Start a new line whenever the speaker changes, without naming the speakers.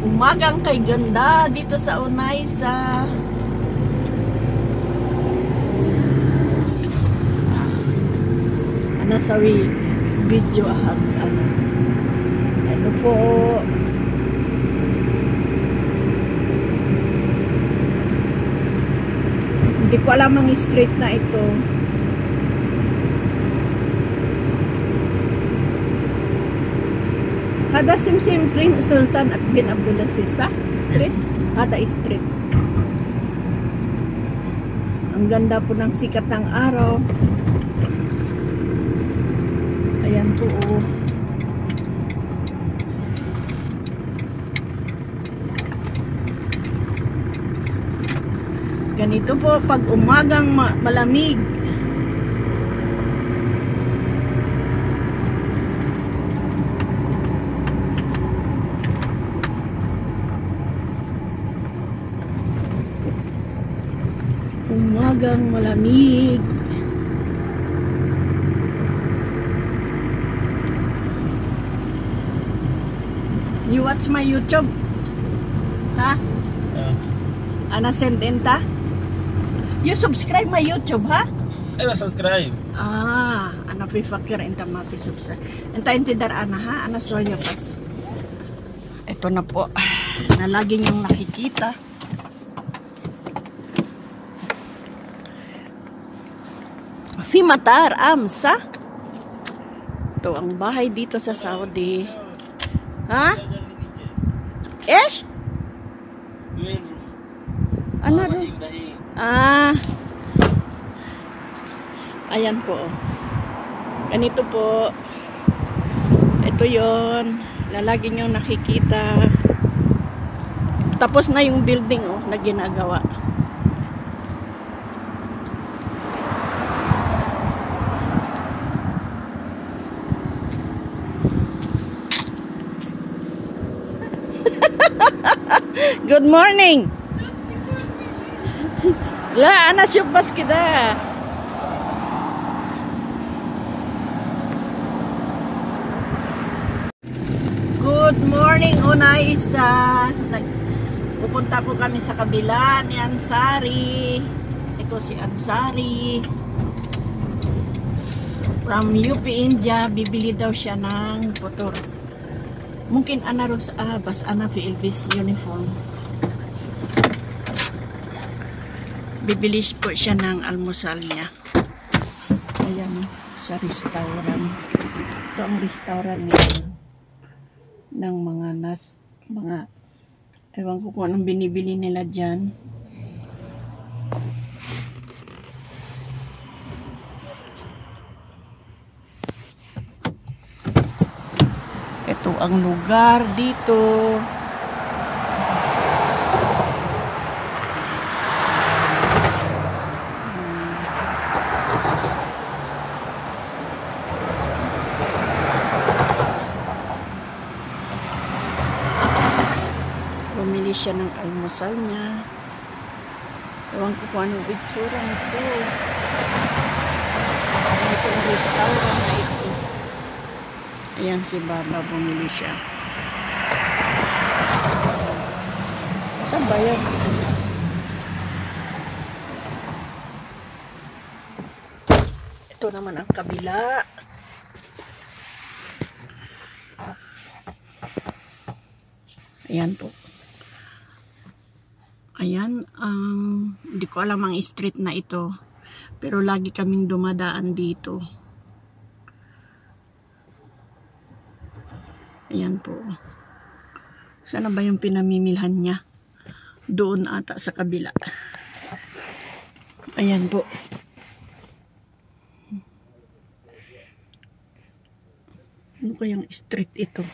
Umagang kay ganda dito sa Unay sa Nasawi video ito po hindi ko alam ang street na ito. Hada Simsim Sultan at bin Abdulaziz Street. Hada Street. Ang ganda po ng sikat ng araw. Ayan po. Ganito po pag umagang malamig. Umagang malamig. You watch my YouTube? Ha? Ana sententa? You subscribe my YouTube, ha?
Ayo subscribe.
Ana pifakir enta subscribe. Enta intindar ana ha? Ana soalnya pas. Ito na po. Na lagi niyong nakikita. Fimatar Amsa. Ito ang bahay dito sa Saudi. Ha? Esh? Ano do? Ayan po. Ganito po. Ito yon. Lalagi nyo nakikita. Tapos na yung building na ginagawa. Good morning. La, ana syupas kita. Good morning, Unay isa. Pupunta po kami sa kabila ni Ansari. Ito si Ansari. From UP India, bibili daw siya ng motor. Mungkin ana ros bas ana fi Elvis uniform. Bibili po siya ng almusal niya. Ayan sa restaurant. Ito ang restaurant nito ng mga ewan ko kung anong binibili nila dyan. Ito ang lugar dito. Bumili siya ng almusal niya. Ewan ko kung anong itsura nito. Ito ang restaurant na ito. Ayan si Baba, bumili siya. Saan ba yun? Ito naman ang kabila. Ayan po. Ayan, hindi ko alam ang street na ito. Pero lagi kaming dumadaan dito. Ayan po. Sana ba yung pinamimilhan niya? Doon ata sa kabila. Ayan po. Ano kayang street ito?